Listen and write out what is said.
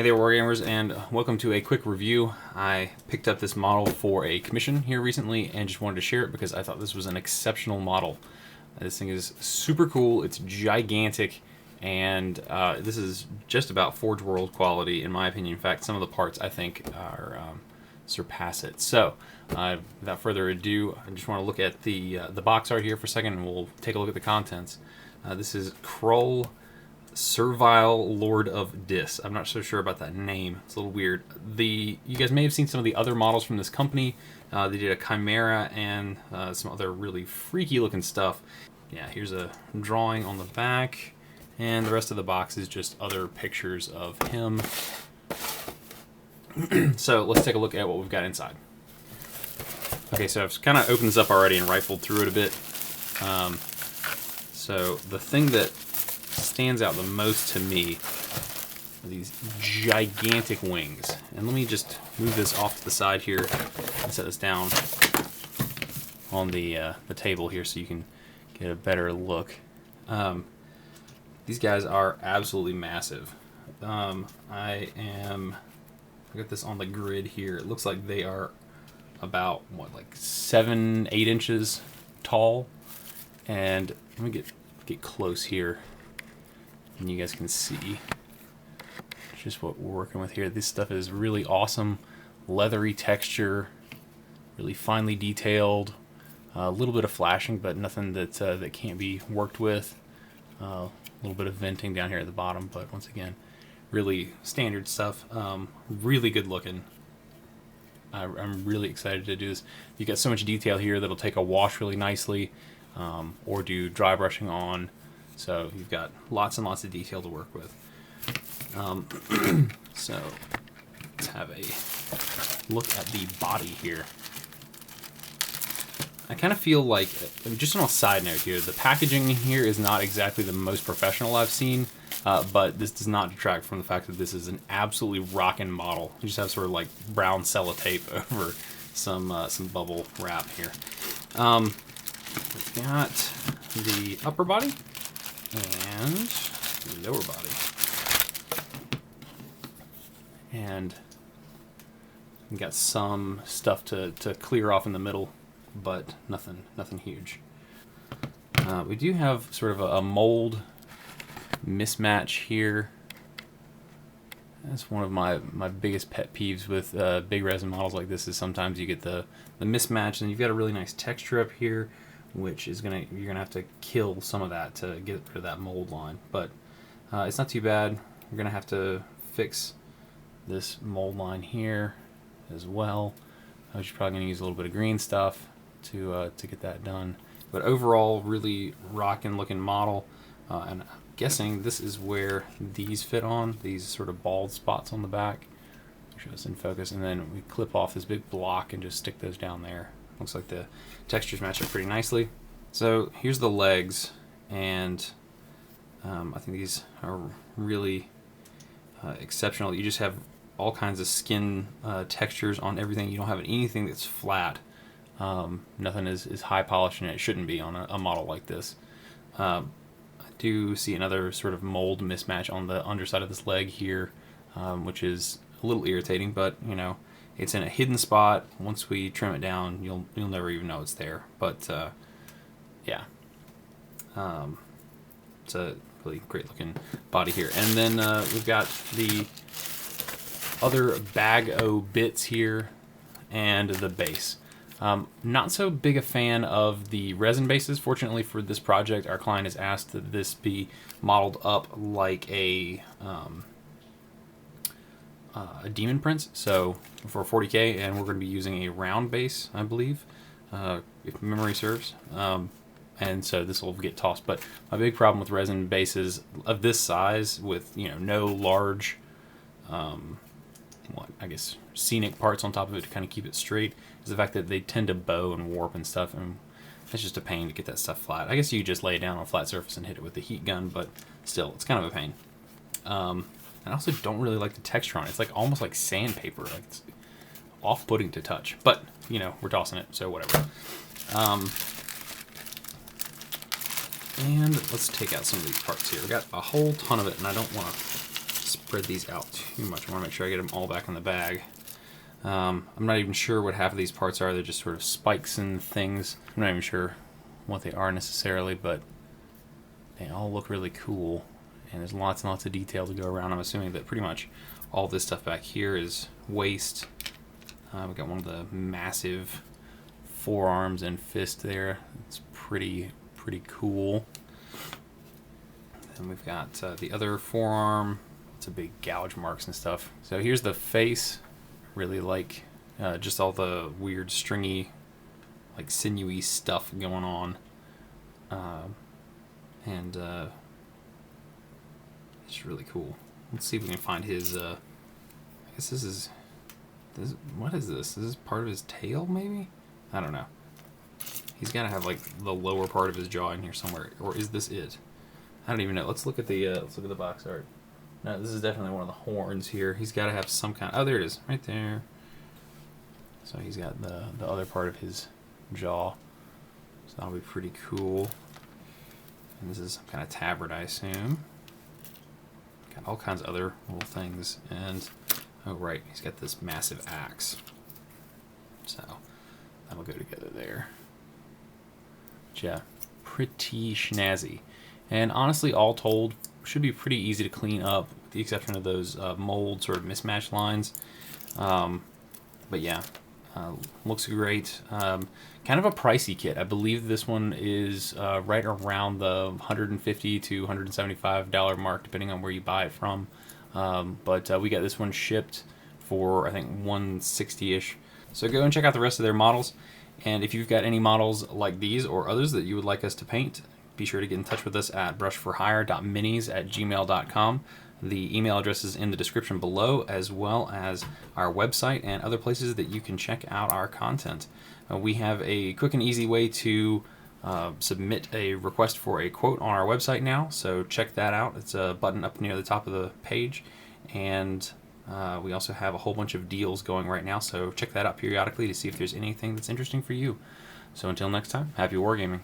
Hey there, Wargamers, and welcome to a quick review. I picked up this model for a commission here recently and just wanted to share it because I thought this was an exceptional model. This thing is super cool, it's gigantic, and this is just about Forge World quality in my opinion. In fact, some of the parts I think are surpass it. So, without further ado, I just want to look at the box art here for a second and we'll take a look at the contents. This is Krull, Servile Lord of Dis. I'm not so sure about that name. It's a little weird. You guys may have seen some of the other models from this company. They did a Chimera and some other really freaky looking stuff. Yeah, here's a drawing on the back, and the rest of the box is just other pictures of him. So let's take a look at what we've got inside. Okay, so I've kind of opened this up already and rifled through it a bit. So the thing that stands out the most to me are these gigantic wings. And let me just move this off to the side here and set this down on the table here so you can get a better look. These guys are absolutely massive. I got this on the grid here. It looks like they are about what, like 7-8 inches tall. And let me get close here, and you guys can see just what we're working with here. This stuff is really awesome, leathery texture, really finely detailed, a little bit of flashing, but nothing that can't be worked with. A little bit of venting down here at the bottom, but once again, really standard stuff. Really good looking. I'm really excited to do this. You got so much detail here that'll take a wash really nicely, or do dry brushing on. So you've got lots and lots of detail to work with. So let's have a look at the body here. I kind of feel like, just on a side note here, the packaging here is not exactly the most professional I've seen, but this does not detract from the fact that this is an absolutely rockin' model. You just have sort of like brown sellotape over some bubble wrap here. We've got the upper body and the lower body, and we got some stuff to clear off in the middle, but nothing huge. We do have sort of a mold mismatch here. That's one of my biggest pet peeves with big resin models like this, is sometimes you get the mismatch, and you've got a really nice texture up here, which is you're gonna have to kill some of that to get rid of that mold line. But it's not too bad. You're gonna have to fix this mold line here as well. I was probably gonna use a little bit of green stuff to get that done. But overall, really rockin' looking model, and I'm guessing this is where these fit on, these sort of bald spots on the back. Make sure it's in focus, and then we clip off this big block and just stick those down there. Looks like the textures match up pretty nicely. So here's the legs, and I think these are really exceptional. You just have all kinds of skin textures on everything. You don't have anything that's flat. Nothing is high polished, and it shouldn't be on a model like this. I do see another sort of mold mismatch on the underside of this leg here, which is a little irritating, but you know, it's in a hidden spot. Once we trim it down, you'll never even know it's there. But yeah, it's a really great looking body here. And then we've got the other bag o' bits here and the base. Not so big a fan of the resin bases. Fortunately for this project, our client has asked that this be modeled up like a Demon Prince, so for 40K, and we're going to be using a round base, I believe, if memory serves. And so this will get tossed. But my big problem with resin bases of this size, with no large, I guess scenic parts on top of it to kind of keep it straight, is the fact that they tend to bow and warp and stuff, and it's just a pain to get that stuff flat. I guess you just lay it down on a flat surface and hit it with the heat gun, but still, it's kind of a pain. I also don't really like the texture on it. It's like almost like sandpaper. Like, it's off-putting to touch. But we're tossing it, so whatever. And let's take out some of these parts here. We got a whole ton of it, and I don't want to spread these out too much. I want to make sure I get them all back in the bag. I'm not even sure what half of these parts are. They're just sort of spikes and things. I'm not even sure what they are necessarily, but they all look really cool. And there's lots and lots of detail to go around. I'm assuming that pretty much all this stuff back here is waste. We've got one of the massive forearms and fist there. It's pretty cool. And we've got the other forearm. It's a big gouge marks and stuff. So here's the face. Really like just all the weird stringy, like sinewy stuff going on. And it's really cool. Let's see if we can find his, I guess this is, what is this? Is this part of his tail, maybe? I don't know. He's got to have, like, the lower part of his jaw in here somewhere. Or is this it? I don't even know. Let's look at the box art. No, this is definitely one of the horns here. He's got to have some kind. Oh, there it is, right there. So he's got the other part of his jaw. So that'll be pretty cool. And this is some kind of tabard, I assume. Got all kinds of other little things. And, oh right, he's got this massive axe. So that'll go together there. But yeah, pretty snazzy. And honestly, all told, should be pretty easy to clean up, with the exception of those mold sort of mismatched lines. But yeah, looks great. Kind of a pricey kit. I believe this one is right around the $150 to $175 mark, depending on where you buy it from. But we got this one shipped for, I think, $160-ish. So go and check out the rest of their models. And if you've got any models like these or others that you would like us to paint, be sure to get in touch with us at brushforhire.minis@gmail.com. The email address is in the description below, as well as our website and other places that you can check out our content. We have a quick and easy way to submit a request for a quote on our website now, so check that out. It's a button up near the top of the page, and we also have a whole bunch of deals going right now, so check that out periodically to see if there's anything that's interesting for you. So until next time, happy wargaming.